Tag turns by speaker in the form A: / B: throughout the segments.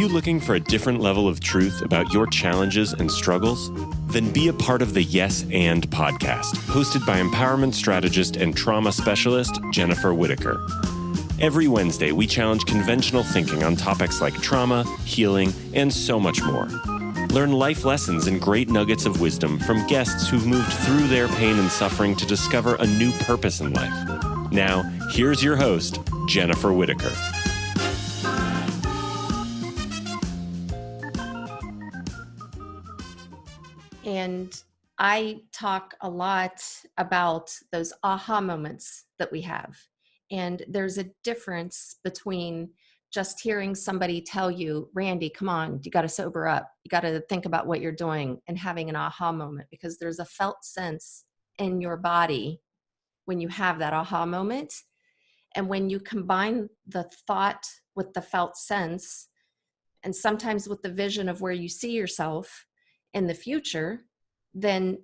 A: you looking for a different level of truth about your challenges and struggles? Then be a part of the Yes and podcast, hosted by empowerment strategist and trauma specialist Jennifer Whitaker. Every Wednesday, we challenge conventional thinking on topics like trauma, healing, and so much more. Learn life lessons and great nuggets of wisdom from guests who've moved through their pain and suffering to discover a new purpose in life. Now, here's your host, Jennifer Whitaker.
B: And I talk a lot about those aha moments that we have. And there's a difference between just hearing somebody tell you, Randy, come on, you got to sober up. You got to think about what you're doing, and having an aha moment, because there's a felt sense in your body when you have that aha moment. And when you combine the thought with the felt sense, and sometimes with the vision of where you see yourself in the future, then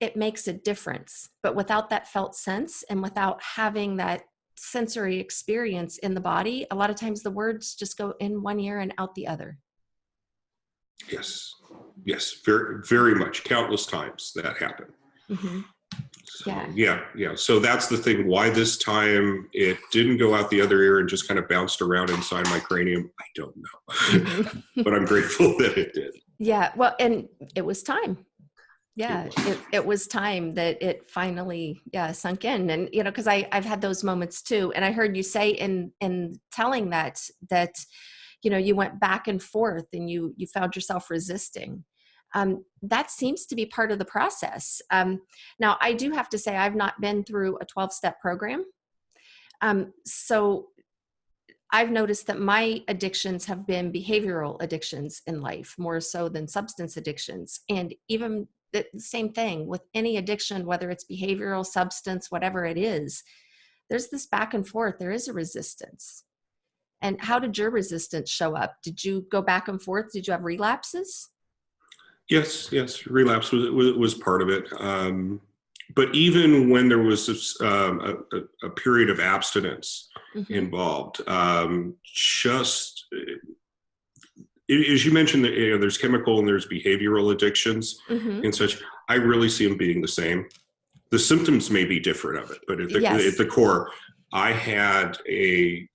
B: it makes a difference. But without that felt sense and without having that sensory experience in the body, a lot of times the words just go in one ear and out the other.
C: Yes, very, very much. Countless times that happened.
B: Mm-hmm.
C: So, yeah. So that's the thing. Why this time it didn't go out the other ear and just kind of bounced around inside my cranium, I don't know. Mm-hmm. But I'm grateful that it did.
B: Yeah, well, and it was time. Yeah, it was time that it finally, sunk in. And, because I've had those moments too. And I heard you say in telling that, you went back and forth and you found yourself resisting. That seems to be part of the process. Now, I do have to say, I've not been through a 12-step program. So I've noticed that my addictions have been behavioral addictions in life, more so than substance addictions. And even the same thing with any addiction, whether it's behavioral, substance, whatever it is, there's this back and forth. There is a resistance. And how did your resistance show up? Did you go back and forth? Did you have relapses?
C: Yes. Relapse was part of it. But even when there was a period of abstinence mm-hmm. involved, as you mentioned, that there's chemical and there's behavioral addictions mm-hmm. and such. I really see them being the same. The symptoms may be different of it, but at the core, I had a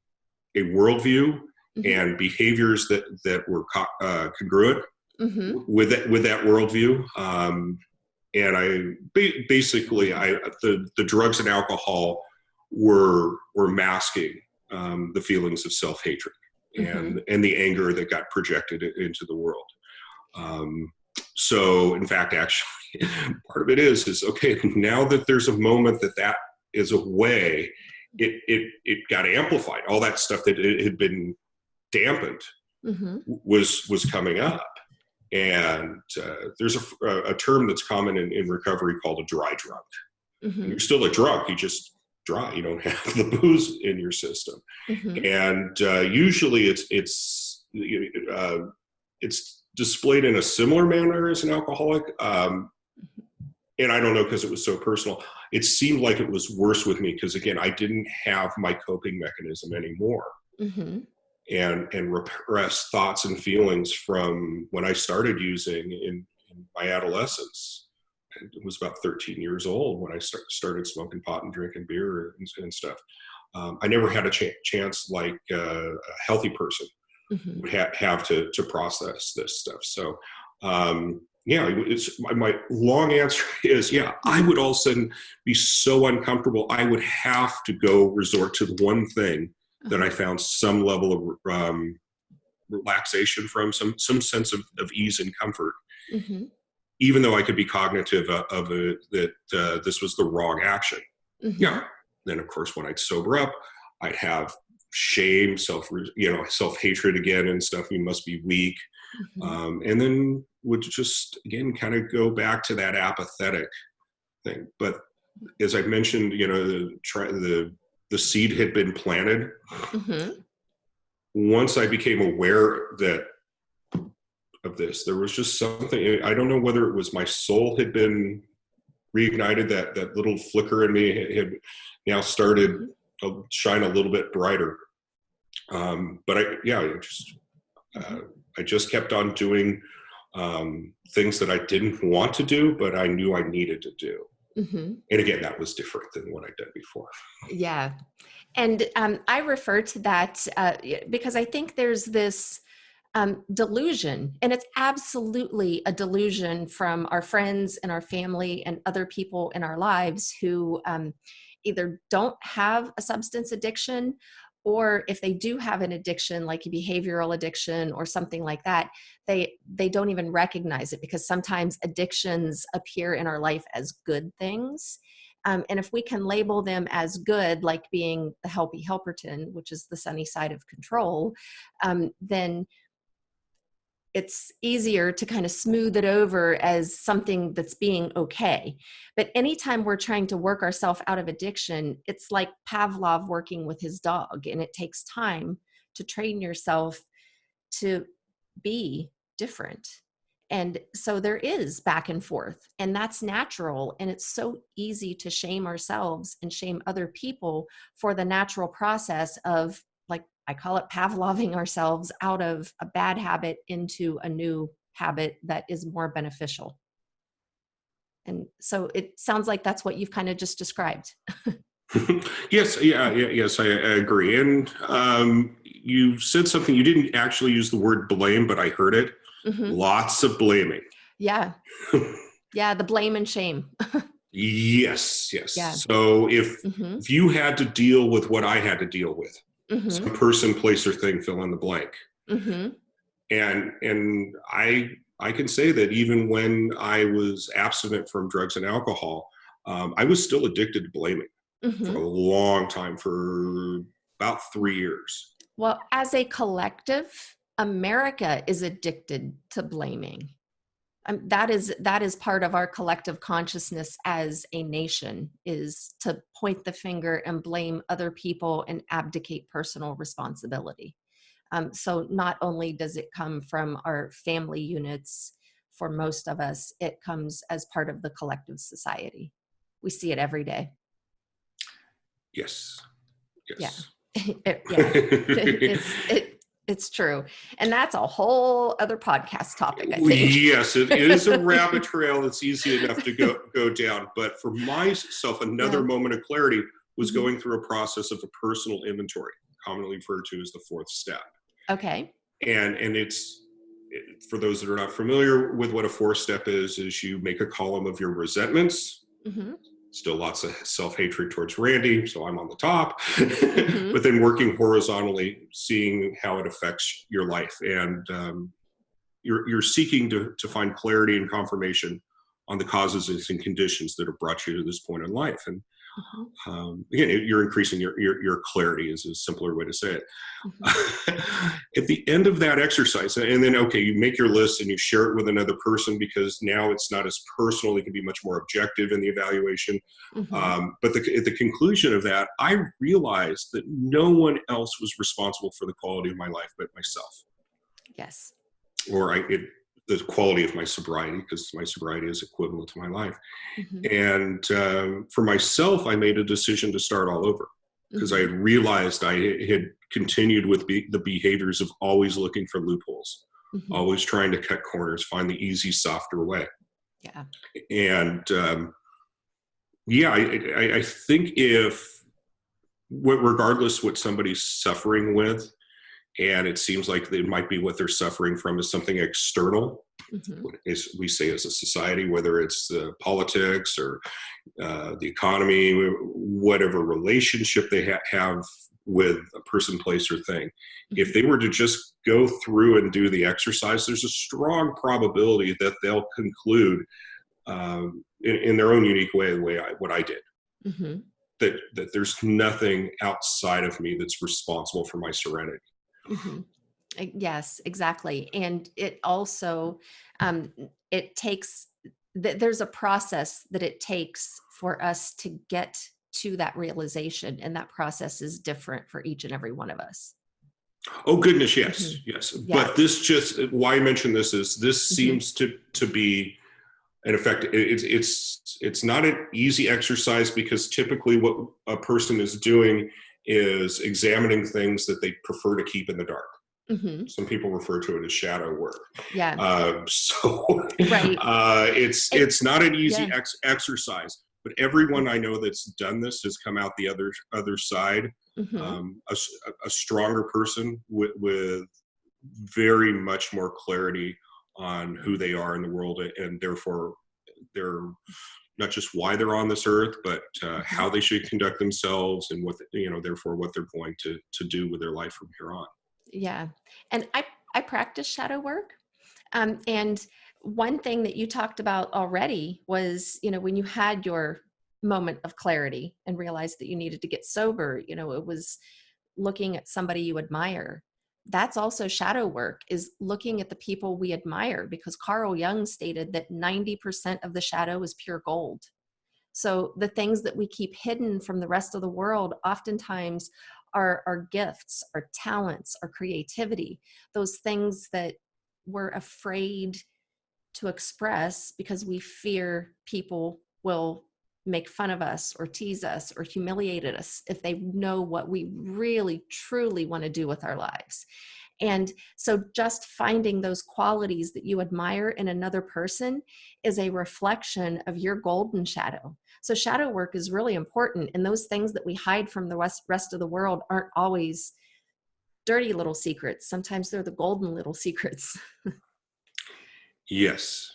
C: worldview mm-hmm. and behaviors that were congruent mm-hmm. with that worldview. And I basically the drugs and alcohol were masking the feelings of self-hatred mm-hmm. and the anger that got projected into the world. So in fact, actually, part of it is okay. Now that there's a moment that is away, it got amplified. All that stuff that it had been dampened mm-hmm. was coming up. And there's a term that's common in recovery called a dry drunk. Mm-hmm. And you're still a drunk, you just dry. You don't have the booze in your system. Mm-hmm. And usually it's displayed in a similar manner as an alcoholic. And I don't know, because it was so personal. It seemed like it was worse with me because, again, I didn't have my coping mechanism anymore. Mm-hmm. And repress thoughts and feelings from when I started using in my adolescence. It was about 13 years old when I started smoking pot and drinking beer and stuff. I never had a chance like a healthy person mm-hmm. would have to process this stuff. So, it's my long answer is, I would all of a sudden be so uncomfortable. I would have to resort to the one thing that I found some level of relaxation from, some sense of ease and comfort, mm-hmm. even though I could be cognitive of it, that this was the wrong action. Mm-hmm. Yeah. Then, of course, when I'd sober up, I'd have shame, self-hatred again and stuff. You must be weak. Mm-hmm. And then would just, again, kind of go back to that apathetic thing. But as I mentioned, the seed had been planted. Mm-hmm. Once I became aware of this, there was just something, I don't know whether it was my soul had been reignited, that little flicker in me had now started to shine a little bit brighter. But I just kept on doing things that I didn't want to do, but I knew I needed to do.
B: Mm-hmm.
C: And again, that was different than what I'd done before.
B: Yeah. And I refer to that because I think there's this delusion, and it's absolutely a delusion from our friends and our family and other people in our lives who either don't have a substance addiction, or if they do have an addiction, like a behavioral addiction or something like that, they don't even recognize it, because sometimes addictions appear in our life as good things. And if we can label them as good, like being the healthy helperton, which is the sunny side of control, then it's easier to kind of smooth it over as something that's being okay. But anytime we're trying to work ourselves out of addiction, it's like Pavlov working with his dog, and it takes time to train yourself to be different. And so there is back and forth, and that's natural. And it's so easy to shame ourselves and shame other people for the natural process of, like, I call it Pavloving ourselves out of a bad habit into a new habit that is more beneficial. And so it sounds like that's what you've kind of just described.
C: Yes, yes, I agree. And you said something, you didn't actually use the word blame, but I heard it.
B: Mm-hmm.
C: Lots of blaming.
B: Yeah. Yeah. The blame and shame.
C: Yes.
B: Yeah.
C: So if you had to deal with what I had to deal with, some person, place, or thing, fill in the blank. And I can say that even when I was abstinent from drugs and alcohol, I was still addicted to blaming for a long time, for about 3 years.
B: Well, as a collective, America is addicted to blaming. That is part of our collective consciousness as a nation, is to point the finger and blame other people and abdicate personal responsibility. So not only does it come from our family units, for most of us, it comes as part of the collective society. We see it every day.
C: Yes.
B: Yeah. It's true. And that's a whole other podcast topic, I think.
C: Yes, it is a rabbit trail that's easy enough to go down. But for myself, another moment of clarity was going through a process of a personal inventory, commonly referred to as the fourth step.
B: Okay.
C: And it's, for those that are not familiar with what a fourth step is you make a column of your resentments. Still lots of self-hatred towards Randy, so I'm on the top. But then working horizontally, seeing how it affects your life. And you're seeking to find clarity and confirmation on the causes and conditions that have brought you to this point in life. And again, you're increasing your clarity, is a simpler way to say it. At the end of that exercise, and then, okay, you make your list and you share it with another person, because now it's not as personal. It can be much more objective in the evaluation. But at the conclusion of that, I realized that no one else was responsible for the quality of my life but myself.
B: Yes.
C: Or the quality of my sobriety, because my sobriety is equivalent to my life. And for myself, I made a decision to start all over, because I had realized I had continued with the behaviors of always looking for loopholes, always trying to cut corners, find the easy, softer way.
B: Yeah.
C: And I think regardless what somebody's suffering with, and it seems like it might be what they're suffering from is something external, as we say as a society, whether it's politics or the economy, whatever relationship they have with a person, place, or thing. If they were to just go through and do the exercise, there's a strong probability that they'll conclude in their own unique way, what I did. That there's nothing outside of me that's responsible for my serenity.
B: Yes, exactly. And it also, it takes, there's a process that it takes for us to get to that realization. And that process is different for each and every one of us.
C: Oh, goodness. Yes. Yes. But this why I mention this is this seems to be, in effect, it's not an easy exercise, because typically what a person is doing is examining things that they prefer to keep in the dark.
B: Hmm.
C: Some people refer to it as shadow work.
B: Yeah.
C: So
B: Right.
C: it's not an easy
B: Yeah.
C: exercise, but everyone I know that's done this has come out the other side,
B: Hmm.
C: a stronger person with very much more clarity on who they are in the world, and therefore they're not just why they're on this earth, but
B: Hmm.
C: how they should conduct themselves, and what therefore what they're going to do with their life from here on.
B: Yeah. And I practice shadow work. And one thing that you talked about already was, when you had your moment of clarity and realized that you needed to get sober, it was looking at somebody you admire. That's also shadow work, is looking at the people we admire, because Carl Jung stated that 90% of the shadow is pure gold. So the things that we keep hidden from the rest of the world oftentimes are our gifts, our talents, our creativity, those things that we're afraid to express because we fear people will make fun of us or tease us or humiliate us if they know what we really truly want to do with our lives. And so just finding those qualities that you admire in another person is a reflection of your golden shadow. So shadow work is really important. And those things that we hide from the rest of the world aren't always dirty little secrets. Sometimes they're the golden little secrets.
C: Yes.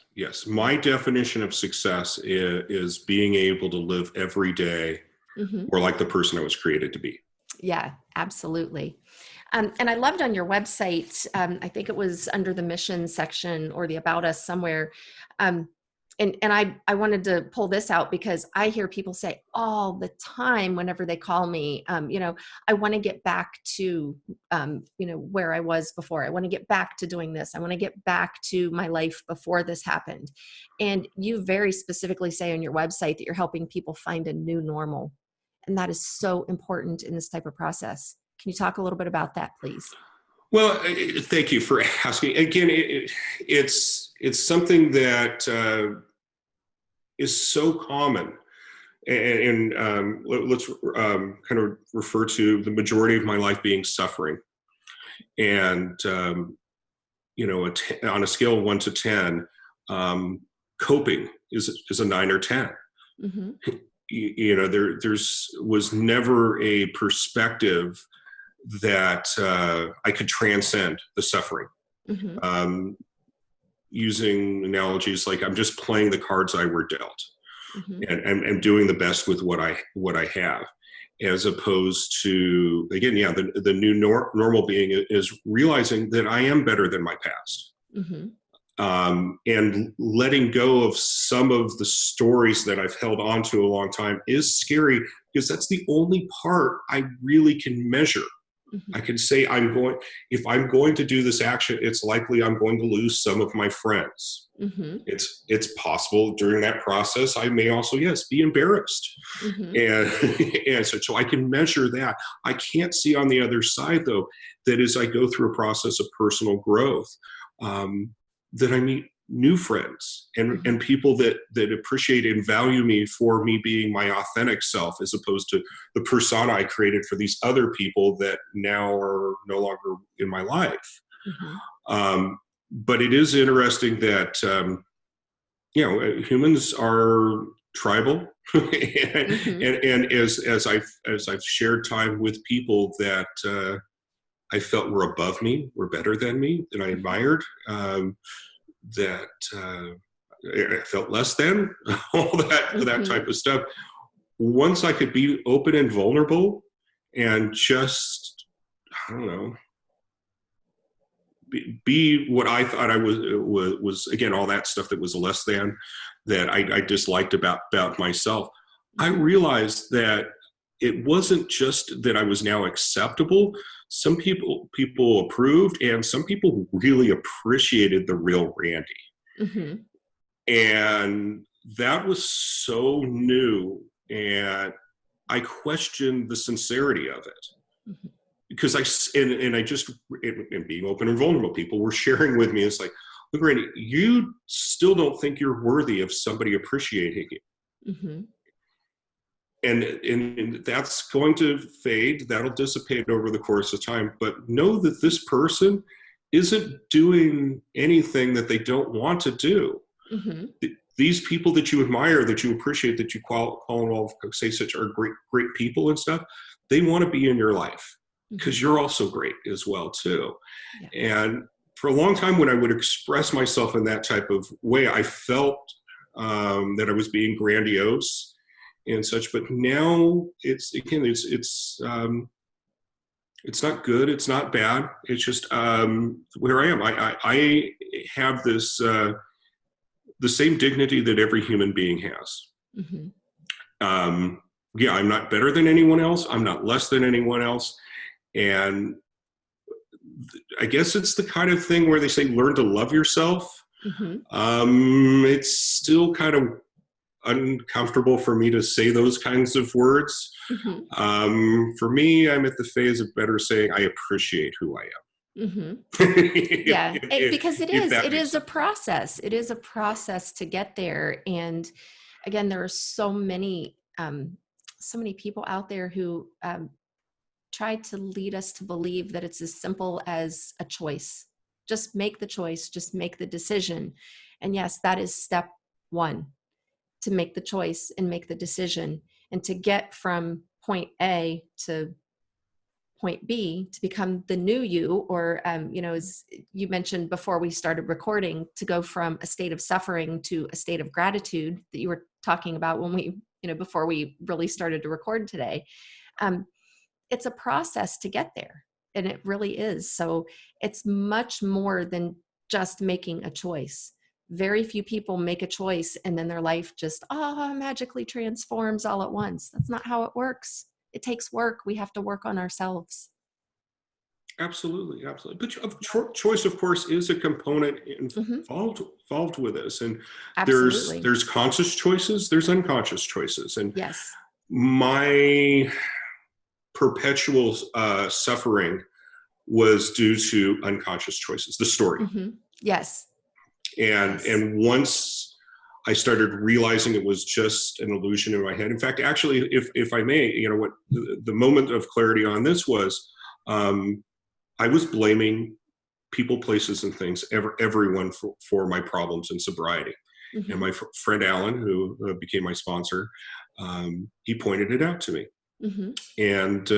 C: My definition of success is being able to live every day
B: Hmm.
C: more like the person I was created to be.
B: Yeah, absolutely. And I loved on your website, I think it was under the mission section or the About Us somewhere. Um, and I wanted to pull this out because I hear people say all the time whenever they call me, I want to get back to, where I was before. I want to get back to doing this. I want to get back to my life before this happened. And you very specifically say on your website that you're helping people find a new normal. And that is so important in this type of process. Can you talk a little bit about that, please?
C: Well, thank you for asking. Again, it's something that is so common, and let's kind of refer to the majority of my life being suffering, and on a scale of 1 to 10, coping is a 9 or 10.
B: Mm-hmm.
C: There's was never a perspective that I could transcend the suffering.
B: Mm-hmm.
C: Um, Using analogies like I'm just playing the cards I were dealt,
B: Mm-hmm.
C: and doing the best with what I have, as opposed to, again, the new normal being is realizing that I am better than my past.
B: Mm-hmm.
C: And letting go of some of the stories that I've held on to a long time is scary, because that's the only part I really can measure.
B: Mm-hmm.
C: I can say if I'm going to do this action, it's likely I'm going to lose some of my friends.
B: Mm-hmm.
C: It's possible during that process I may also, yes, be embarrassed.
B: Mm-hmm.
C: And so I can measure that. I can't see on the other side, though, that as I go through a process of personal growth, that I meet new friends and people that appreciate and value me for me being my authentic self, as opposed to the persona I created for these other people that now are no longer in my life.
B: Mm-hmm.
C: But it is interesting that humans are tribal,
B: Mm-hmm.
C: and as I've shared time with people that I felt were above me, were better than me, that I admired, that I felt less than, all that
B: Mm-hmm.
C: type of stuff. Once I could be open and vulnerable, and just, I don't know, be what I thought I was again, all that stuff that was less than, that I disliked about myself. I realized that it wasn't just that I was now acceptable. Some people approved, and some people really appreciated the real Randy.
B: Mm-hmm.
C: And that was so new, and I questioned the sincerity of it.
B: Mm-hmm.
C: Because and being open and vulnerable, people were sharing with me, it's like, look, Randy, you still don't think you're worthy of somebody appreciating you.
B: Mm-hmm.
C: and that's going to fade. That'll dissipate over the course of time. But know that this person isn't doing anything that they don't want to do.
B: Mm-hmm.
C: These people that you admire, that you appreciate, that you call and all say such are great people and stuff, they want to be in your life because you're also great as well too. Yeah. And for a long time, when I would express myself in that type of way, I felt that I was being grandiose and such. But now it's not good. It's not bad. It's just where I am. I have this the same dignity that every human being has. Mm-hmm. Yeah, I'm not better than anyone else. I'm not less than anyone else. And I guess it's the kind of thing where they say, learn to love yourself. Mm-hmm. It's still kind of uncomfortable for me to say those kinds of words. Mm-hmm. For me, I'm at the phase of better saying, I appreciate who I am. Mm-hmm.
B: Yeah, because it is a process. It is a process to get there. And again, there are so many people out there who try to lead us to believe that it's as simple as a choice. Just make the choice, just make the decision. And yes, that is step one, to make the choice and make the decision. And to get from point A to point B, to become the new you, or, as you mentioned before we started recording, to go from a state of suffering to a state of gratitude that you were talking about when we, before we really started to record today. It's a process to get there, and it really is. So it's much more than just making a choice. Very few people make a choice and then their life just magically transforms all at once. That's not how it works. It takes work. We have to work on ourselves.
C: Absolutely. But choice, of course, is a component involved with this. And there's conscious choices, there's unconscious choices. And
B: yes,
C: my perpetual suffering was due to unconscious choices, the story.
B: Mm-hmm. Yes.
C: And once I started realizing it was just an illusion in my head. In fact, actually, if I may, what the moment of clarity on this was, I was blaming people, places, and things, everyone for my problems in sobriety. Mm-hmm. And my friend Alan, who became my sponsor, he pointed it out to me. Mm-hmm. And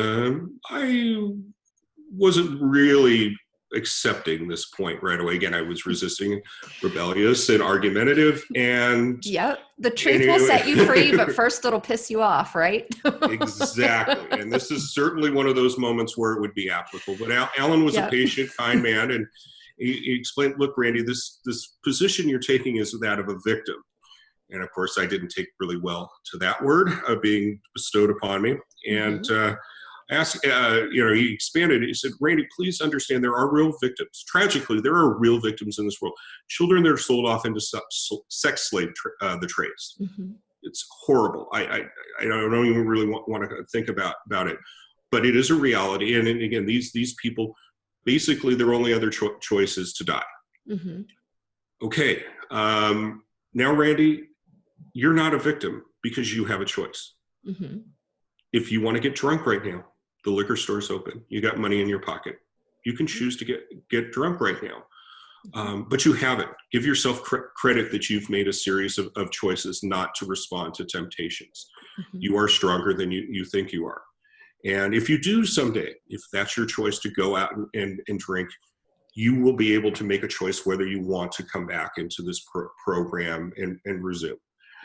C: I wasn't really accepting this point right away. Again, I was resisting, rebellious, and argumentative. And
B: the truth will set you free, but first it'll piss you off, right?
C: Exactly. And this is certainly one of those moments where it would be applicable. But Alan was a patient, kind man, and he explained, look, Randy, this position you're taking is that of a victim. And of course, I didn't take really well to that word being bestowed upon me. And I asked, he expanded it. He said, Randy, please understand there are real victims. Tragically, there are real victims in this world. Children that are sold off into sex slave the trades. Mm-hmm. It's horrible. I don't even really want to think about it. But it is a reality. And again, these people, basically, their only other choice is to die. Mm-hmm. Okay. Now, Randy, you're not a victim because you have a choice. Mm-hmm. If you want to get drunk right now, the liquor store's open. You got money in your pocket. You can choose to get drunk right now. But you haven't. Give yourself credit that you've made a series of choices not to respond to temptations. Mm-hmm. You are stronger than you think you are. And if you do someday, if that's your choice to go out and drink, you will be able to make a choice whether you want to come back into this program and resume.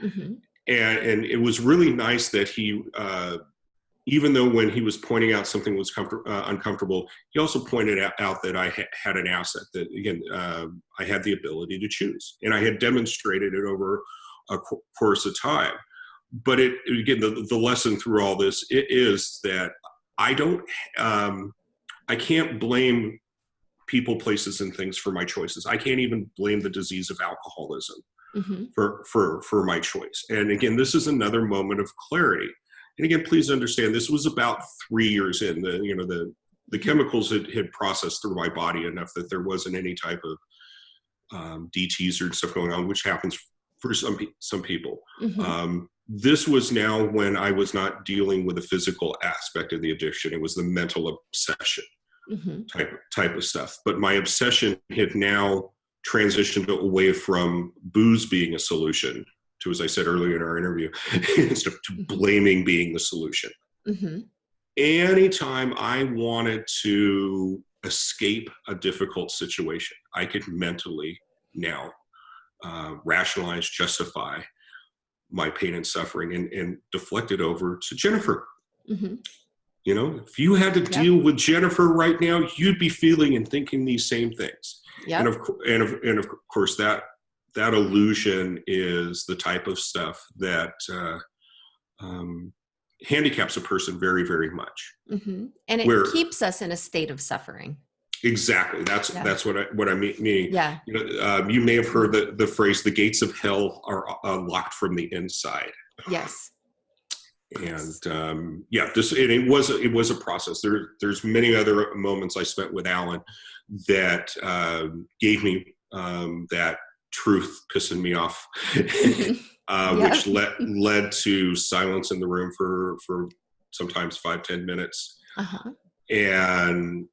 C: Mm-hmm. And it was really nice that he, even though when he was pointing out something was uncomfortable, he also pointed out that I had an asset, that, again, I had the ability to choose. And I had demonstrated it over a course of time. But again, the lesson through all this is that I can't blame people, places, and things for my choices. I can't even blame the disease of alcoholism for my choice. And again, this is another moment of clarity. And again, please understand, this was about 3 years in. The chemicals had processed through my body enough that there wasn't any type of DTs or stuff going on, which happens for some people. Mm-hmm. this was now when I was not dealing with the physical aspect of the addiction. It was the mental obsession type of stuff. But my obsession had now transitioned away from booze being a solution to, as I said earlier in our interview, instead of to blaming being the solution. Anytime I wanted to escape a difficult situation, I could mentally now rationalize, justify my pain and suffering and deflect it over to Jennifer. You know, if you had to deal with Jennifer right now, you'd be feeling and thinking these same things. And of course, that illusion is the type of stuff that handicaps a person very, very much.
B: And it keeps us in a state of suffering.
C: Exactly. That's what I mean.
B: Yeah.
C: You know, you may have heard the phrase, "The gates of hell are locked from the inside."
B: Yes.
C: And it was a process. There's many other moments I spent with Alan that gave me that truth pissing me off, which led to silence in the room for sometimes 5-10 minutes, and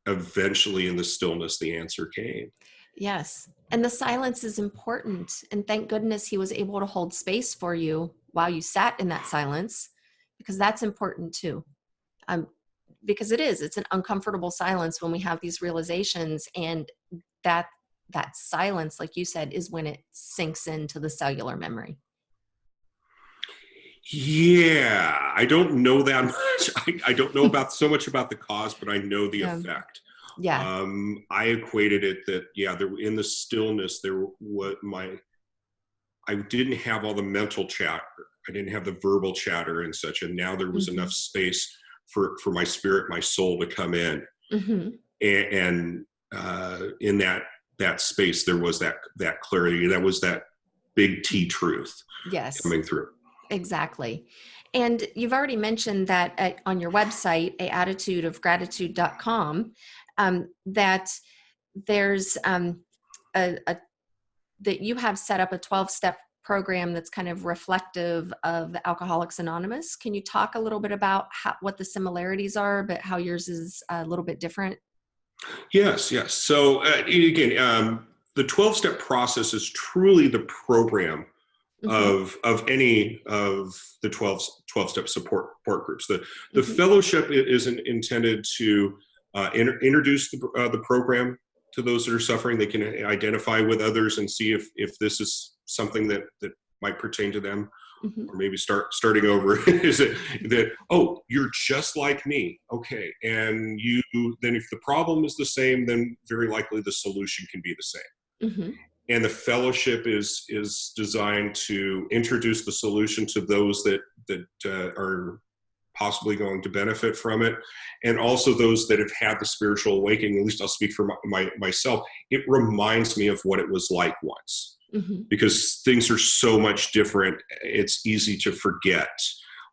C: eventually in the stillness the answer came.
B: Yes, and the silence is important, and thank goodness he was able to hold space for you while you sat in that silence, because that's important too. Because it's an uncomfortable silence when we have these realizations, and that silence, like you said, is when it sinks into the cellular memory.
C: Yeah, I don't know that much. I don't know so much about the cause, but I know the effect.
B: Yeah.
C: I equated it that there in the stillness I didn't have all the mental chatter. I didn't have the verbal chatter and such, and now there was enough space for my spirit, my soul to come in, and in that space there was that clarity. That was that big T truth coming through.
B: Exactly. And you've already mentioned that on your website, attitudeofgratitude.com, that there's that you have set up a 12-step program that's kind of reflective of Alcoholics Anonymous. Can you talk a little bit about what the similarities are, but how yours is a little bit different?
C: Yes. So again, the 12-step process is truly the program of any of the 12-step support groups. The fellowship is intended to introduce the program to those that are suffering. They can identify with others and see if this is something that might pertain to them, or maybe starting over. Is it that, oh, you're just like me, okay, and then if the problem is the same, then very likely the solution can be the same. And the fellowship is designed to introduce the solution to those that are possibly going to benefit from it, and also those that have had the spiritual awakening. At least I'll speak for myself. It reminds me of what it was like once, because things are so much different. It's easy to forget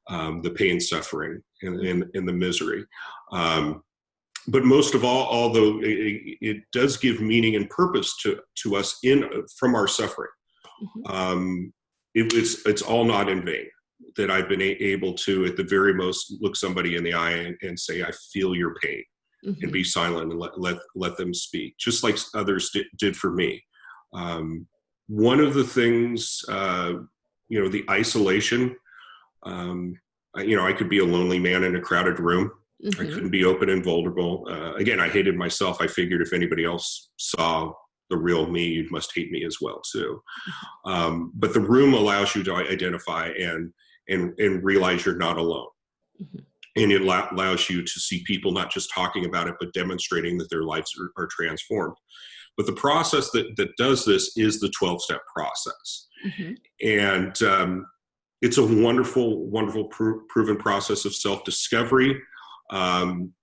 C: the pain, suffering, and the misery. But most of all, although it does give meaning and purpose to us from our suffering, it's all not in vain. That I've been able to, at the very most, look somebody in the eye and say, "I feel your pain," and be silent and let them speak, just like others did for me. One of the things, the isolation. I could be a lonely man in a crowded room. I couldn't be open and vulnerable. Again, I hated myself. I figured if anybody else saw the real me, you must hate me as well too. But the room allows you to identify and realize you're not alone. And it allows you to see people not just talking about it, but demonstrating that their lives are transformed. But the process that does this is the 12-step process. And it's a wonderful, wonderful proven process of self-discovery. I'm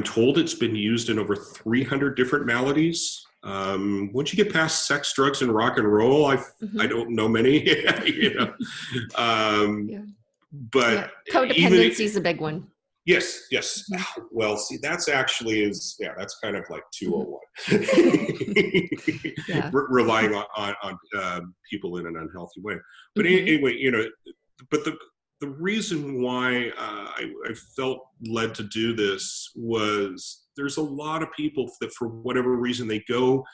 C: told it's been used in over 300 different maladies. Once you get past sex, drugs, and rock and roll, I don't know many. But
B: codependency is a big one.
C: Yes, yes.
B: Mhm.
C: Well, see, that's that's kind of like 201.
B: Yeah.
C: Relying on people in an unhealthy way. But
B: Hmm.
C: anyway, but the reason why I felt led to do this was there's a lot of people that for whatever reason they go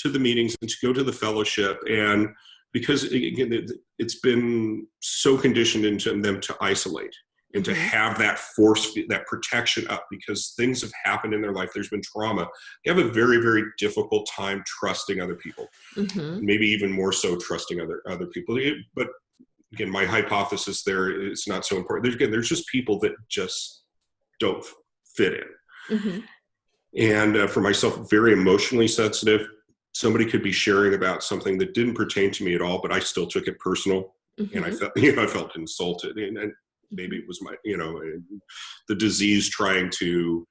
C: to the meetings and to go to the fellowship, and because again it's been so conditioned into them to isolate and to
B: Hmm.
C: have that force, that protection up because things have happened in their life. There's been trauma. They have a very, very difficult time trusting other people,
B: Hmm.
C: maybe even more so trusting other people. But again, my hypothesis there is not so important. There's just people that just don't fit in.
B: Hmm.
C: And for myself, very emotionally sensitive. Somebody could be sharing about something that didn't pertain to me at all, but I still took it personal, and I
B: Hmm.
C: felt, I felt insulted, and maybe it was the disease trying to,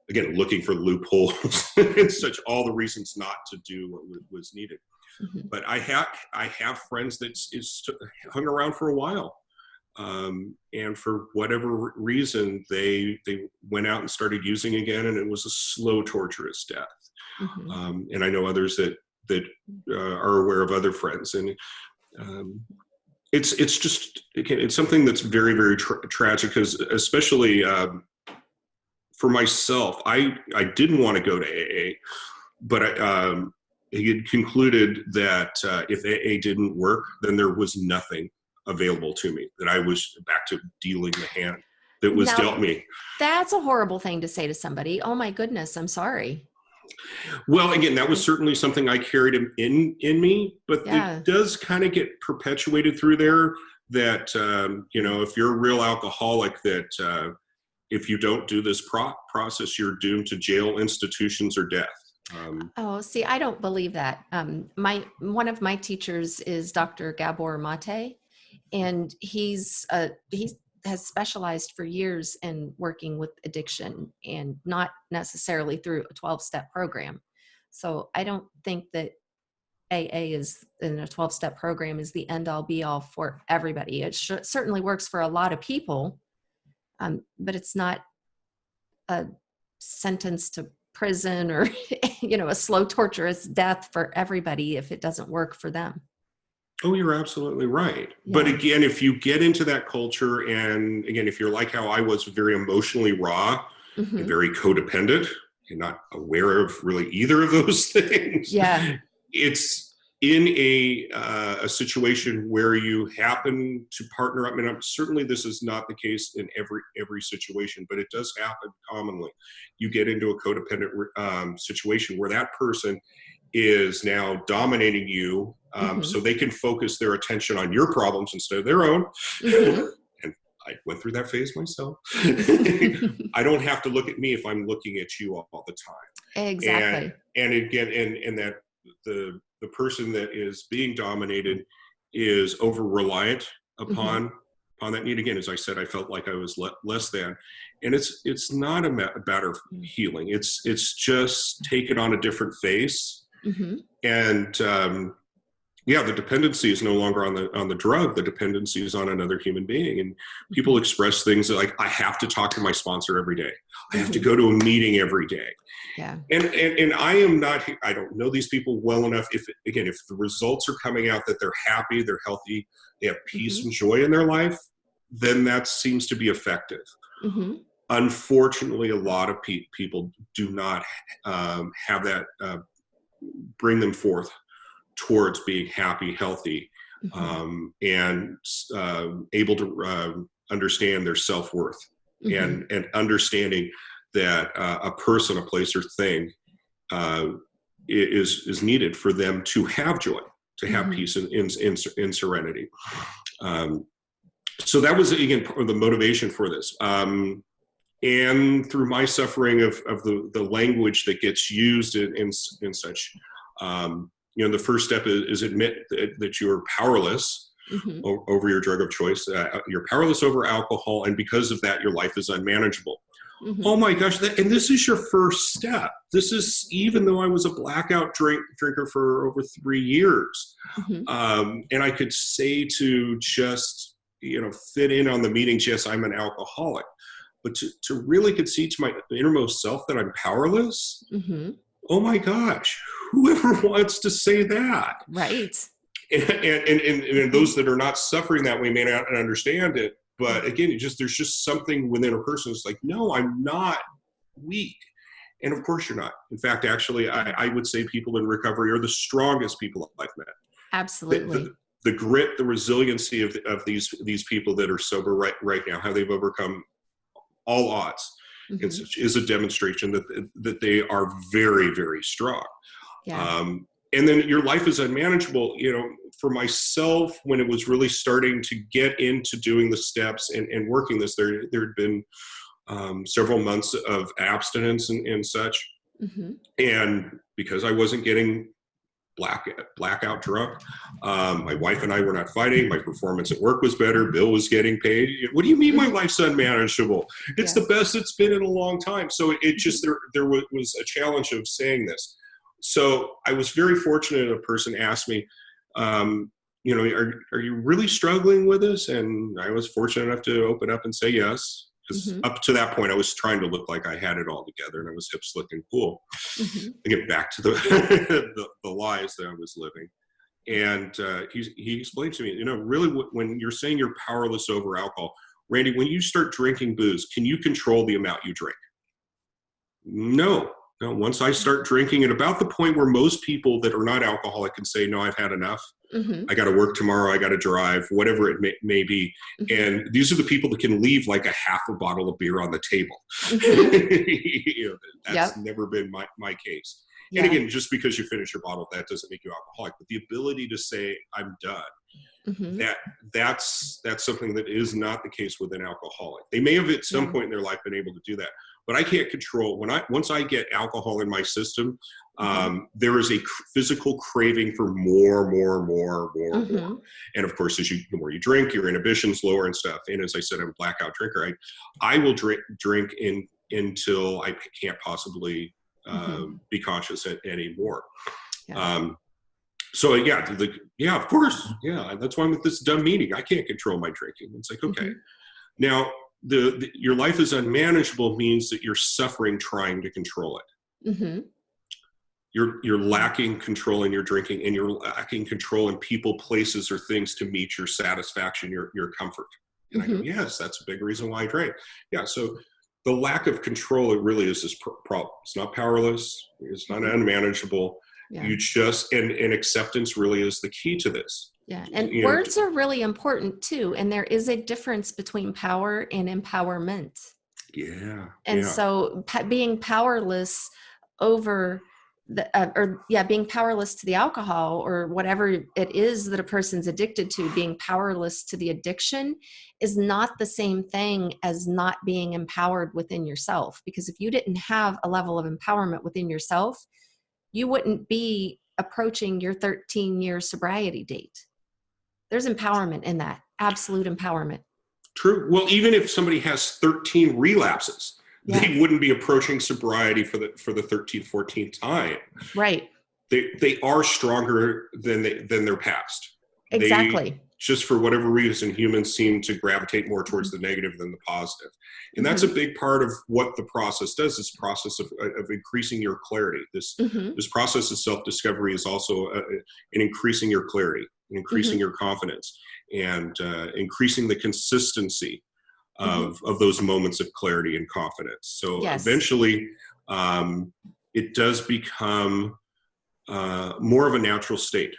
C: again, looking for loopholes and such, all the reasons not to do what was needed.
B: Hmm.
C: But I have friends that hung around for a while, and for whatever reason they went out and started using again, and it was a slow, torturous death.
B: Hmm.
C: And I know others that are aware of other friends, and um, it's just, again, it's something that's very, very tragic, because especially for myself, I didn't want to go to AA, but he had concluded that if AA didn't work, then there was nothing available to me, that I was back to dealing the hand that was
B: Now,
C: dealt me.
B: that's a horrible thing to say to somebody. Oh my goodness, I'm sorry.
C: Well, again, that was certainly something I carried in me, but it
B: Yeah.
C: does kind of get perpetuated through there. That if you're a real alcoholic, that if you don't do this process, you're doomed to jail, institutions, or death.
B: Oh, see, I don't believe that. One of my teachers is Dr. Gabor Mate, and he has specialized for years in working with addiction, and not necessarily through a 12-step program. So I don't think that AA is in a 12-step program is the end all be all for everybody. It certainly works for a lot of people, but it's not a sentence to prison or a slow torturous death for everybody if it doesn't work for them.
C: Oh, you're absolutely right. But
B: Yeah.
C: again, if you get into that culture, and again, if you're like how I was, very emotionally raw and
B: Hmm.
C: very codependent, and not aware of really either of those things,
B: Yeah.
C: it's in a situation where you happen to partner up. I mean, certainly this is not the case in every situation, but it does happen commonly. You get into a codependent situation where that person is now dominating you,
B: Hmm.
C: so they can focus their attention on your problems instead of their own.
B: Hmm.
C: And I went through that phase myself. I don't have to look at me if I'm looking at you all the time. And
B: Exactly.
C: and again, and that the person that is being dominated is over reliant
B: Hmm.
C: upon that need. Again, as I said, I felt like I was less than, and it's not a matter of healing. It's just take it on a different face.
B: Hmm.
C: And the dependency is no longer on the drug. The dependency is on another human being. And people
B: Hmm.
C: express things like, I have to talk to my sponsor every day. I have to
B: Hmm.
C: go to a meeting every day.
B: Yeah.
C: And I don't know these people well enough. If the results are coming out that they're happy, they're healthy, they have peace
B: Hmm.
C: and joy in their life, then that seems to be effective.
B: Hmm.
C: Unfortunately, a lot of people do not have that bring them forth towards being happy, healthy,
B: Hmm.
C: and able to understand their self-worth,
B: Hmm.
C: and understanding that a person, a place, or thing is needed for them to have joy, to have
B: Hmm.
C: peace in serenity. Um, so that was, again, part of the motivation for this. And through my suffering of the language that gets used in such, the first step is admit that you're powerless
B: Hmm.
C: over your drug of choice. You're powerless over alcohol, and because of that, your life is unmanageable.
B: Hmm.
C: Oh my gosh! And this is your first step. This is, even though I was a blackout drinker for over 3 years,
B: Hmm.
C: and I could say to just fit in on the meetings, yes, I'm an alcoholic. but to really concede to my innermost self that I'm powerless, oh my gosh, whoever wants to say that?
B: Right.
C: And those that are not suffering that way may not understand it. But again, there's just something within a person that's like, no, I'm not weak. And of course you're not. In fact, actually, I would say people in recovery are the strongest people I've met.
B: Absolutely.
C: The grit, the resiliency of these people that are sober right now, how they've overcome all odds, and such, is a demonstration that they are very, very strong.
B: Yeah.
C: And then your life is unmanageable. For myself, when it was really starting to get into doing the steps and working this, there had been several months of abstinence and such. And because I wasn't getting blackout drunk, my wife and I were not fighting. My performance at work was better. Bill was getting paid. What do you mean my life's unmanageable? It's the best it's been in a long time. So it just, there was a challenge of saying this. So I was very fortunate. A person asked me, are you really struggling with this? And I was fortunate enough to open up and say yes. Because up to that point, I was trying to look like I had it all together, and I was hip, slick, and cool. I get back to the lies that I was living. And he explained to me, really, when you're saying you're powerless over alcohol, Randy, when you start drinking booze, can you control the amount you drink? No. Once I start drinking, at about the point where most people that are not alcoholic can say, no, I've had enough. I got to work tomorrow. I got to drive, whatever it may be. And these are the people that can leave like a half a bottle of beer on the table. That's never been my case. And again, just because you finish your bottle, that doesn't make you alcoholic. But the ability to say, I'm done, that's something that is not the case with an alcoholic. They may have at some point in their life been able to do that. But I can't control once I get alcohol in my system, there is a physical craving for more. And of course, the more you drink, your inhibitions lower and stuff. And as I said, I'm a blackout drinker. I will drink until I can't possibly be conscious anymore. So of course. Yeah. That's why I'm at this dumb meeting. I can't control my drinking. It's like, okay. Now, your life is unmanageable means that you're suffering trying to control it. You're lacking control in your drinking, and you're lacking control in people, places, or things to meet your satisfaction, your comfort. And I go, yes, that's a big reason why I drank. Yeah. So the lack of control, it really is this problem. It's not powerless. It's not unmanageable. You just, and acceptance really is the key to this.
B: Yeah. And words are really important too. And there is a difference between power and empowerment.
C: Yeah.
B: And so being powerless over being powerless to the alcohol or whatever it is that a person's addicted to, being powerless to the addiction is not the same thing as not being empowered within yourself. Because if you didn't have a level of empowerment within yourself, you wouldn't be approaching your 13-year sobriety date. There's empowerment in that, absolute empowerment.
C: True. Well, even if somebody has 13 relapses, they wouldn't be approaching sobriety for the 13th, 14th time.
B: Right.
C: They are stronger than their past.
B: Exactly.
C: Just for whatever reason, humans seem to gravitate more towards the negative than the positive. And that's a big part of what the process does, this process of increasing your clarity. This process of self-discovery is also in increasing your clarity, and increasing your confidence, and increasing the consistency of those moments of clarity and confidence. So eventually it does become more of a natural state.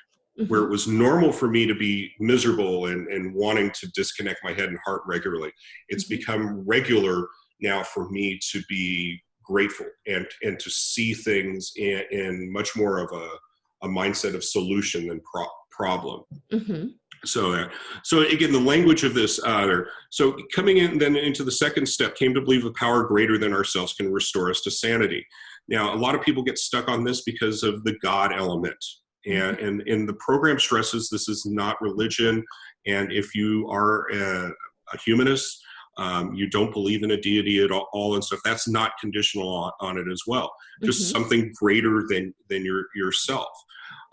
C: Where it was normal for me to be miserable and wanting to disconnect my head and heart regularly. It's become regular now for me to be grateful and to see things in much more of a mindset of solution than problem. So again, the language of this, so coming in then into the second step, came to believe a power greater than ourselves can restore us to sanity. Now, a lot of people get stuck on this because of the God element. And the program stresses this is not religion. And if you are a humanist, you don't believe in a deity at all and stuff, that's not conditional on it as well. Just something greater than yourself.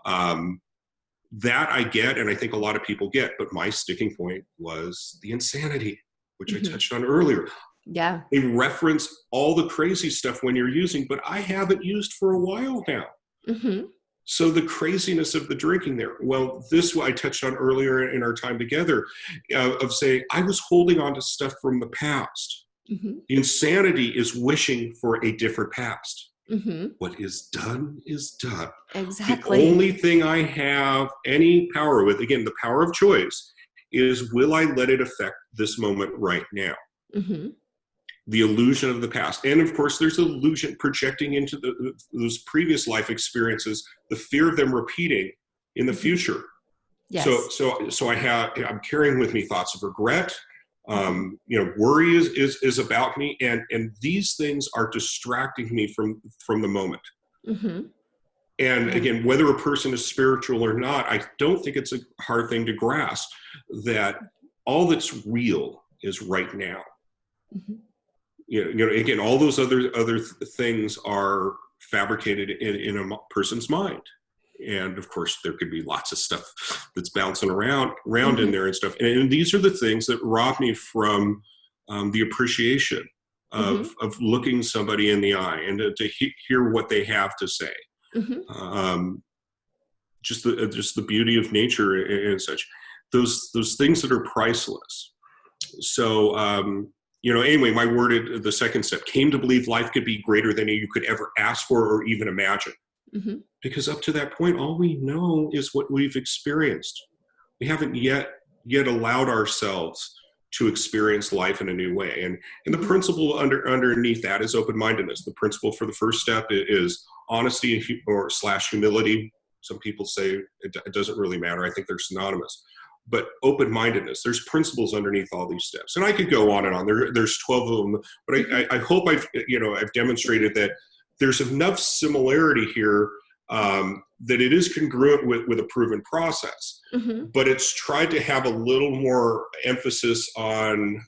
C: That I get, and I think a lot of people get, but my sticking point was the insanity, which I touched on earlier.
B: Yeah.
C: They reference all the crazy stuff when you're using, but I haven't used for a while now.
B: Mm-hmm.
C: So the craziness of the drinking there. Well, this I touched on earlier in our time together, of saying I was holding on to stuff from the past.
B: Mm-hmm.
C: The insanity is wishing for a different past.
B: Mm-hmm.
C: What is done is done.
B: Exactly.
C: The only thing I have any power with, again, the power of choice, is will I let it affect this moment right now?
B: Mm-hmm.
C: The illusion of the past. And of course, there's illusion projecting into those previous life experiences, the fear of them repeating in the future.
B: Yes.
C: So I'm carrying with me thoughts of regret. Worry is about me, and these things are distracting me from the moment.
B: Mm-hmm.
C: And
B: Yeah.
C: again, whether a person is spiritual or not, I don't think it's a hard thing to grasp that all that's real is right now.
B: Mm-hmm.
C: Again, all those other things are fabricated in a person's mind. And of course, there could be lots of stuff that's bouncing around in there and stuff. And these are the things that rob me from the appreciation of looking somebody in the eye and to hear what they have to say.
B: Mm-hmm.
C: Just the beauty of nature and such. Those things that are priceless. So, anyway, my word, the second step, came to believe life could be greater than you could ever ask for or even imagine.
B: Mm-hmm.
C: Because up to that point, all we know is what we've experienced. We haven't yet allowed ourselves to experience life in a new way. And the principle underneath that is open-mindedness. The principle for the first step is honesty or / humility. Some people say it doesn't really matter. I think they're synonymous. But open-mindedness, there's principles underneath all these steps. And I could go on and on. There's 12 of them, but I hope I've demonstrated that there's enough similarity here that it is congruent with a proven process.
B: Mm-hmm.
C: But it's tried to have a little more emphasis on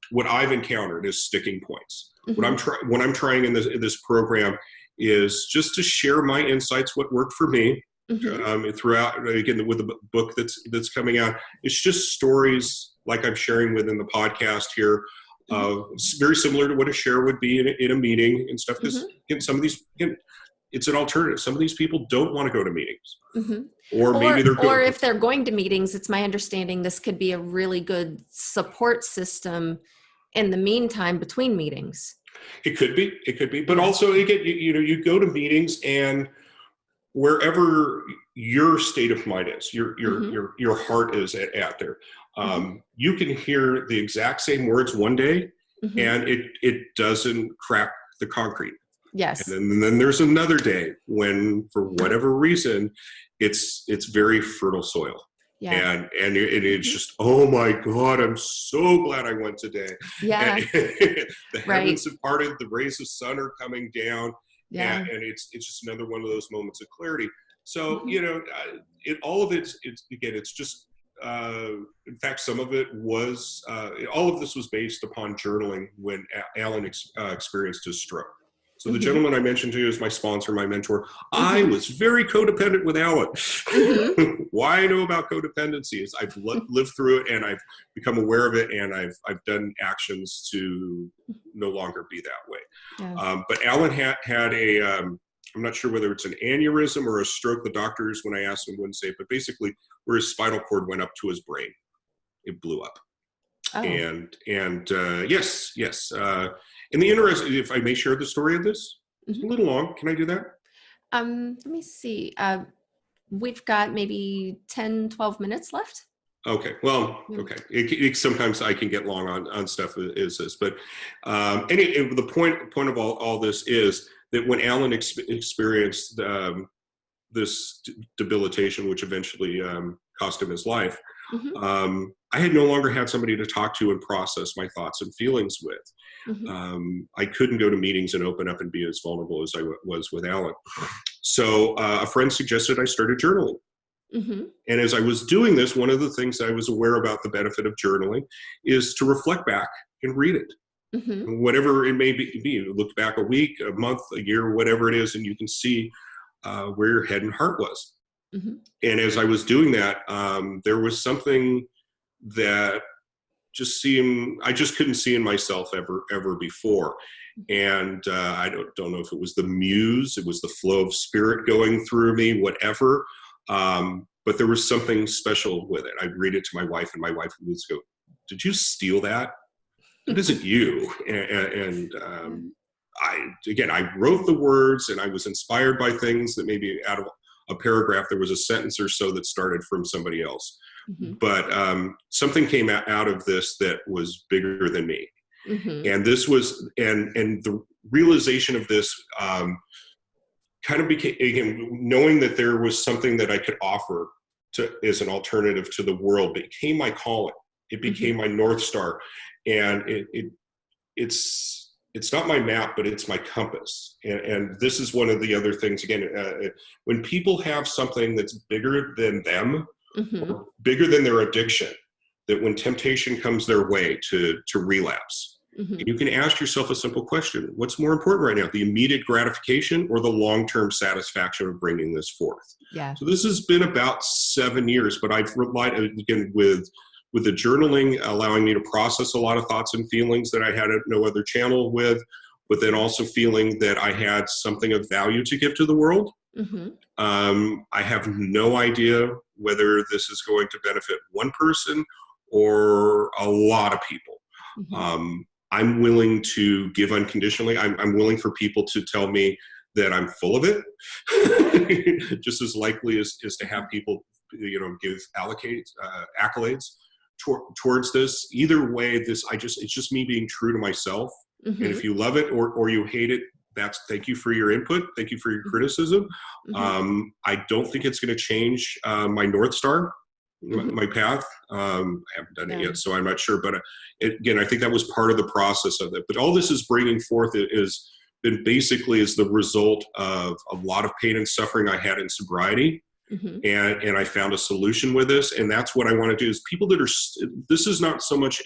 C: what I've encountered as sticking points.
B: Mm-hmm.
C: What I'm trying in this program is just to share my insights, what worked for me. Throughout, again, with the book that's coming out, it's just stories like I'm sharing within the podcast here. It's very similar to what a share would be in a meeting and stuff. Because some of these, it's an alternative. Some of these people don't want to go to meetings,
B: or if they're going to meetings, it's my understanding this could be a really good support system in the meantime between meetings.
C: It could be, but also again, you go to meetings and wherever your state of mind is, your heart is at there. You can hear the exact same words one day, and it doesn't crack the concrete.
B: Yes.
C: And then there's another day when, for whatever reason, it's very fertile soil. Yeah. And it's just, oh my God, I'm so glad I went today.
B: Yeah.
C: The heavens have parted, the rays of sun are coming down. Yeah. And it's just another one of those moments of clarity. So, all of it's just, in fact, some of it was, all of this was based upon journaling when Alan experienced his stroke. So the gentleman I mentioned to you is my sponsor, my mentor. I was very codependent with Alan. Why I know about codependency is I've lived through it and I've become aware of it, and I've done actions to no longer be that way. Yeah. But Alan had a, I'm not sure whether it's an aneurysm or a stroke. The doctors, when I asked him, wouldn't say it, but basically where his spinal cord went up to his brain, it blew up. Oh. And yes. And the interesting, if I may share the story of this, it's a little long. Can I do that?
B: Let me see. We've got maybe 10, 12 minutes left.
C: Okay. Well, okay. Sometimes I can get long on stuff is this, but the point of all this is that when Alan experienced this debilitation, which eventually cost him his life, I had no longer had somebody to talk to and process my thoughts and feelings with. I couldn't go to meetings and open up and be as vulnerable as I was with Alan. So a friend suggested I started journaling. And as I was doing this, one of the things I was aware about the benefit of journaling is to reflect back and read it. Whatever it may be, look back a week, a month, a year, whatever it is, and you can see where your head and heart was. And as I was doing that, there was something that I just couldn't see in myself ever before. And I don't know if it was the muse, it was the flow of spirit going through me, whatever. But there was something special with it. I'd read it to my wife, and my wife would go, "Did you steal that? It isn't you." I wrote the words, and I was inspired by things that maybe out of a paragraph, there was a sentence or so that started from somebody else.
B: Mm-hmm.
C: But something came out of this that was bigger than me.
B: Mm-hmm.
C: And this was, and the realization of this kind of became, again, knowing that there was something that I could offer as an alternative to the world, became my calling. It became my North Star. And it's not my map, but it's my compass. And this is one of the other things, again, when people have something that's bigger than them, or bigger than their addiction, that when temptation comes their way to relapse, you can ask yourself a simple question: what's more important right now, the immediate gratification or the long-term satisfaction of bringing this forth?
B: Yeah.
C: So this has been about 7 years, but I've relied, again, with the journaling, allowing me to process a lot of thoughts and feelings that I had no other channel with, but then also feeling that I had something of value to give to the world. I have no idea whether this is going to benefit one person or a lot of people. I'm willing to give unconditionally. I'm willing for people to tell me that I'm full of it, just as likely as to have people, give accolades towards this. Either way, it's just me being true to myself. And if you love it or you hate it, thank you for your input. Thank you for your criticism. I don't think it's going to change my North Star, my path. I haven't done it yet, so I'm not sure. But again, I think that was part of the process of it. But all this is bringing forth is the result of a lot of pain and suffering I had in sobriety. And I found a solution with this. And that's what I want to do, is people that are, this is not so much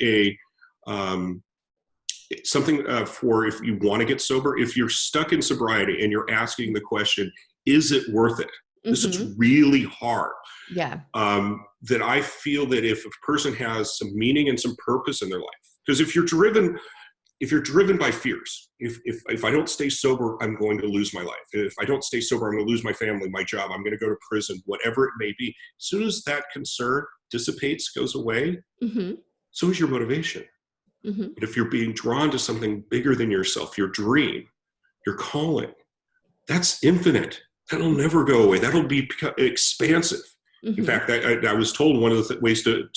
C: something for if you want to get sober. If you're stuck in sobriety and you're asking the question, is it worth it? This is really hard.
B: Yeah.
C: That I feel that if a person has some meaning and some purpose in their life, because if you're driven by fears, if I don't stay sober, I'm going to lose my life. If I don't stay sober, I'm going to lose my family, my job, I'm going to go to prison, whatever it may be. As soon as that concern dissipates, goes away, so is your motivation. But if you're being drawn to something bigger than yourself, your dream, your calling, that's infinite. That'll never go away. That'll be expansive. In fact, I was told one of the ways to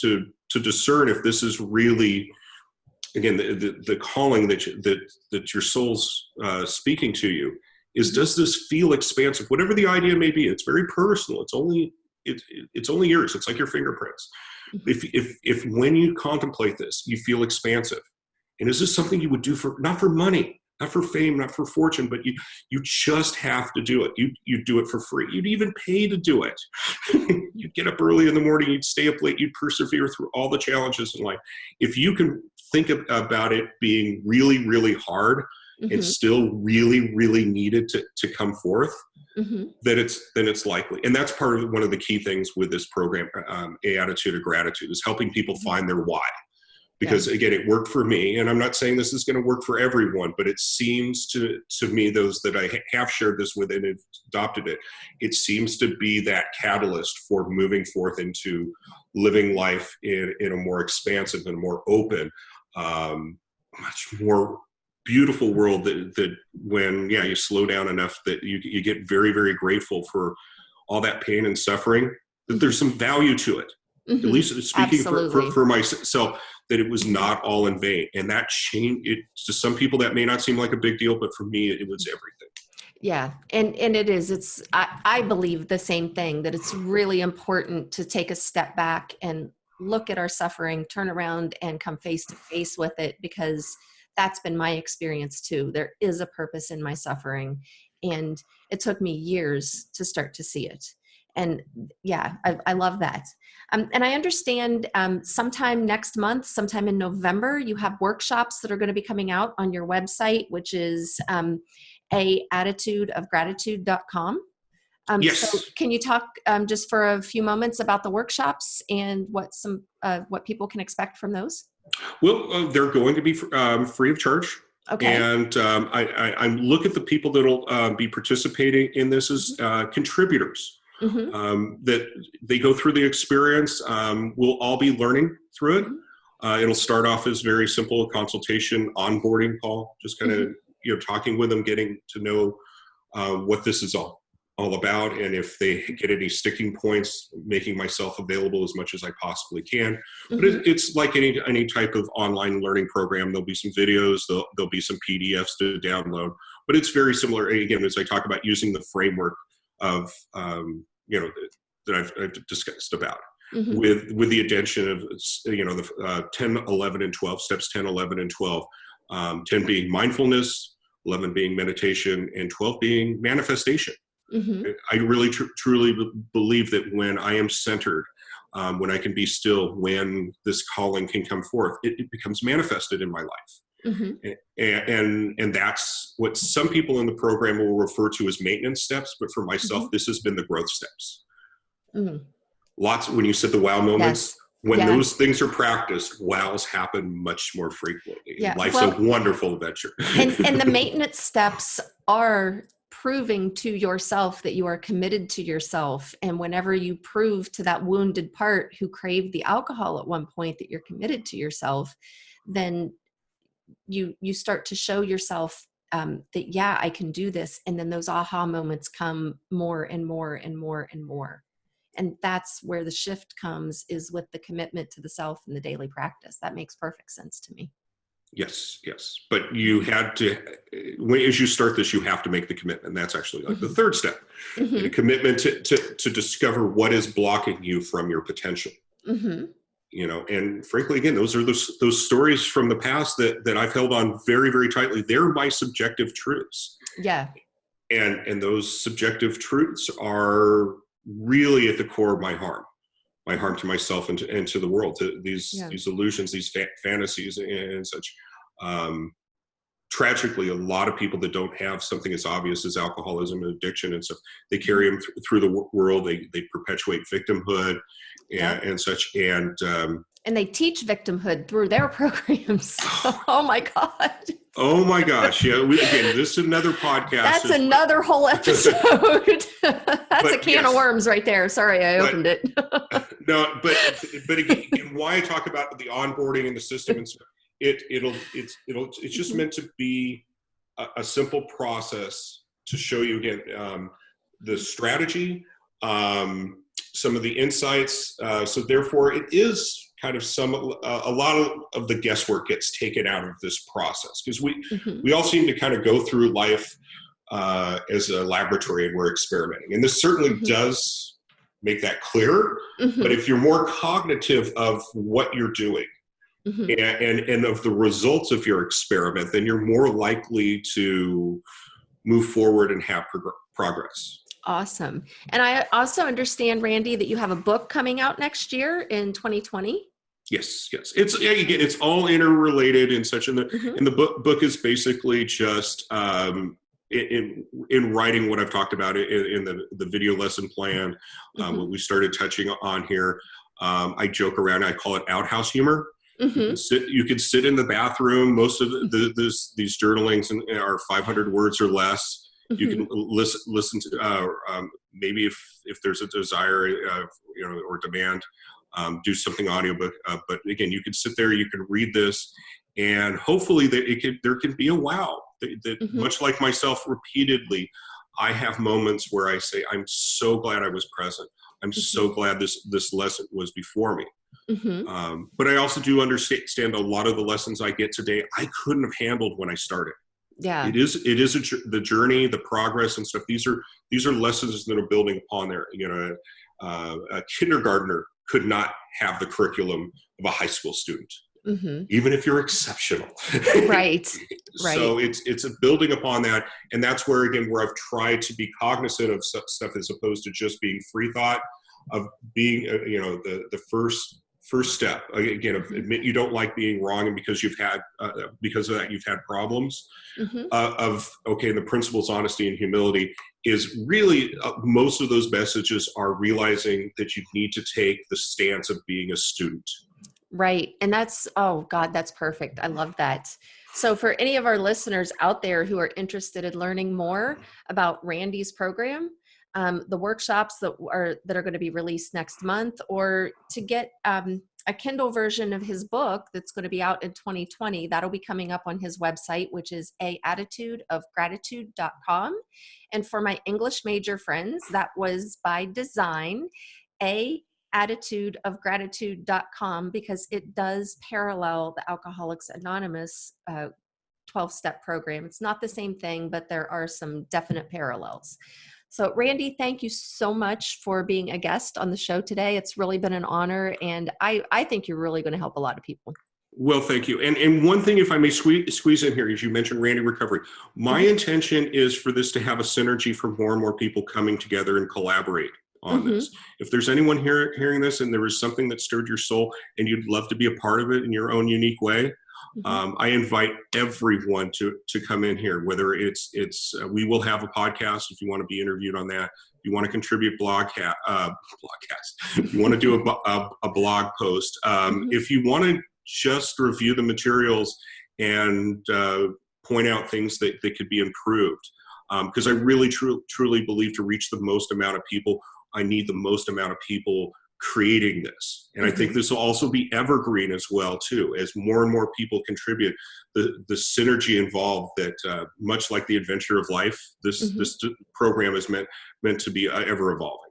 C: discern if this is really, again, the calling that your soul's speaking to you is, does this feel expansive? Whatever the idea may be, it's very personal. It's only yours. It's like your fingerprints. If when you contemplate this, you feel expansive, and is this something you would do not for money, not for fame, not for fortune, but you just have to do it. You do it for free. You'd even pay to do it. You'd get up early in the morning. You'd stay up late. You'd persevere through all the challenges in life. If you can think about it being really, really hard and still really, really needed to come forth, then it's likely. And that's part of one of the key things with this program, A Attitude of Gratitude, is helping people find their why. Because again, it worked for me, and I'm not saying this is going to work for everyone, but it seems to me, those that I have shared this with and adopted it, it seems to be that catalyst for moving forth into living life in a more expansive and more open, much more beautiful world that when you slow down enough that you get very, very grateful for all that pain and suffering, that there's some value to it. At least speaking for myself, that it was not all in vain. And that changed it. To some people that may not seem like a big deal, but for me, it was everything.
B: Yeah. And it is, I believe the same thing, that it's really important to take a step back and look at our suffering, turn around and come face to face with it, because that's been my experience too. There is a purpose in my suffering, and it took me years to start to see it. And I love that. And I understand sometime next month, sometime in November, you have workshops that are going to be coming out on your website, which is attitudeofgratitude.com.
C: Yes.
B: So can you talk just for a few moments about the workshops and what people can expect from those?
C: Well, they're going to be free of charge.
B: Okay.
C: And I look at the people that'll be participating in this as contributors.
B: Mm-hmm.
C: That they go through the experience. We'll all be learning through it. It'll start off as very simple consultation, onboarding call, just kind of talking with them, getting to know what this is all about, and if they get any sticking points, making myself available as much as I possibly can. But it's like any type of online learning program. There'll be some videos, there'll be some PDFs to download, but it's very similar. Again, as I talk about using the framework of that I've discussed about. With the addition of the 10, 11, and 12 steps, 10, 11, and 12, 10 being mindfulness, 11 being meditation, and 12 being manifestation. I really truly believe that when I am centered, when I can be still, when this calling can come forth, it becomes manifested in my life. And that's what some people in the program will refer to as maintenance steps, but for myself, this has been the growth steps. Lots, when you said the wow moments, when those things are practiced, wows happen much more frequently. Life's a wonderful adventure.
B: and the maintenance steps are proving to yourself that you are committed to yourself. And whenever you prove to that wounded part who craved the alcohol at one point that you're committed to yourself, then you start to show yourself that, I can do this. And then those aha moments come more and more and more and more. And that's where the shift comes, is with the commitment to the self and the daily practice. That makes perfect sense to me.
C: Yes. But you had to, as you start this, you have to make the commitment. That's actually like the third step, a commitment to discover what is blocking you from your potential. And frankly, again, those are those stories from the past that I've held on very, very tightly. They're my subjective truths.
B: Yeah.
C: And those subjective truths are really at the core of my harm to myself and to the world, to these illusions, these fantasies and such. Tragically, a lot of people that don't have something as obvious as alcoholism and addiction and stuff, they carry them through the world. They perpetuate victimhood and such. And
B: they teach victimhood through their programs. Oh my God.
C: Oh my gosh. Yeah. Again, this is another podcast.
B: That's another whole episode. That's a can of worms right there. Sorry, I opened it.
C: No, but again, why I talk about the onboarding and the system and stuff, it's just meant to be a simple process to show you again the strategy, some of the insights. So therefore, it is kind of a lot of the guesswork gets taken out of this process, because we all seem to kind of go through life as a laboratory and we're experimenting, and this certainly does make that clear. But if you're more cognitive of what you're doing and of the results of your experiment, then you're more likely to move forward and have progress.
B: Awesome. And I also understand, Randy, that you have a book coming out next year in 2020.
C: Yes. It's all interrelated and such. And the book is basically just in writing what I've talked about in the video lesson plan, what we started touching on here. I joke around. I call it outhouse humor. You can sit in the bathroom. Most of these journalings are 500 words or less. You can listen to maybe if there's a desire, or demand, do something audiobook. But again, you can sit there, you can read this, and hopefully there can be a wow. That much like myself, repeatedly, I have moments where I say, I'm so glad I was present. I'm so glad this lesson was before me. But I also do understand a lot of the lessons I get today, I couldn't have handled when I started.
B: Yeah,
C: it is the journey, the progress and stuff. These are lessons that are building upon there. A kindergartner could not have the curriculum of a high school student, even if you're exceptional.
B: Right.
C: So it's a building upon that, and that's where I've tried to be cognizant of stuff as opposed to just being free thought, of being the first First step. Again, admit you don't like being wrong, and because of that you've had problems. The principles, honesty, and humility is really most of those messages are realizing that you need to take the stance of being a student.
B: Right. And that's, oh God, that's perfect. I love that. So for any of our listeners out there who are interested in learning more about Randy's program, the workshops that are going to be released next month, or to get a Kindle version of his book that's going to be out in 2020, that'll be coming up on his website, which is attitudeofgratitude.com. And for my English major friends, that was by design, attitudeofgratitude.com, because it does parallel the Alcoholics Anonymous 12-step program. It's not the same thing, but there are some definite parallels. So Randy, thank you so much for being a guest on the show today. It's really been an honor, and I think you're really going to help a lot of people.
C: Well, thank you. And one thing, if I may squeeze in here, is you mentioned Randy Recovery. My intention is for this to have a synergy for more and more people coming together and collaborate on this. If there's anyone hearing this and there was something that stirred your soul and you'd love to be a part of it in your own unique way, I invite everyone to come in here, whether it's we will have a podcast if you want to be interviewed on that. If you want to contribute broadcast, if you want to do a blog post, if you want to just review the materials and point out things that could be improved. Because I really truly believe to reach the most amount of people, I need the most amount of people creating this. And I think this will also be evergreen as well, too, as more and more people contribute. The synergy involved that, much like the adventure of life, this program is meant to be ever evolving.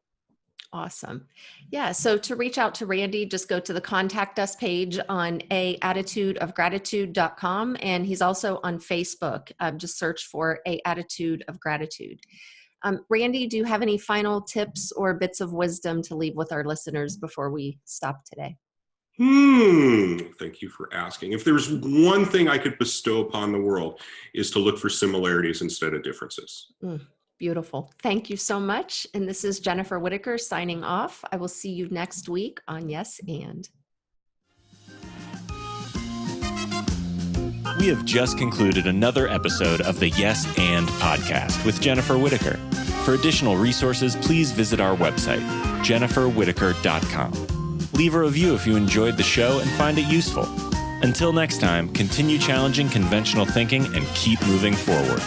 B: Awesome. Yeah. So to reach out to Randy, just go to the contact us page on attitudeofgratitude.com. And he's also on Facebook. Just search for A Attitude of Gratitude. Randy, do you have any final tips or bits of wisdom to leave with our listeners before we stop today?
C: Thank you for asking. If there's one thing I could bestow upon the world, is to look for similarities instead of differences.
B: Beautiful. Thank you so much. And this is Jennifer Whitaker signing off. I will see you next week on Yes and.
A: We have just concluded another episode of the Yes and podcast with Jennifer Whitaker. For additional resources, please visit our website, jenniferwhitaker.com. Leave a review if you enjoyed the show and find it useful. Until next time, continue challenging conventional thinking and keep moving forward.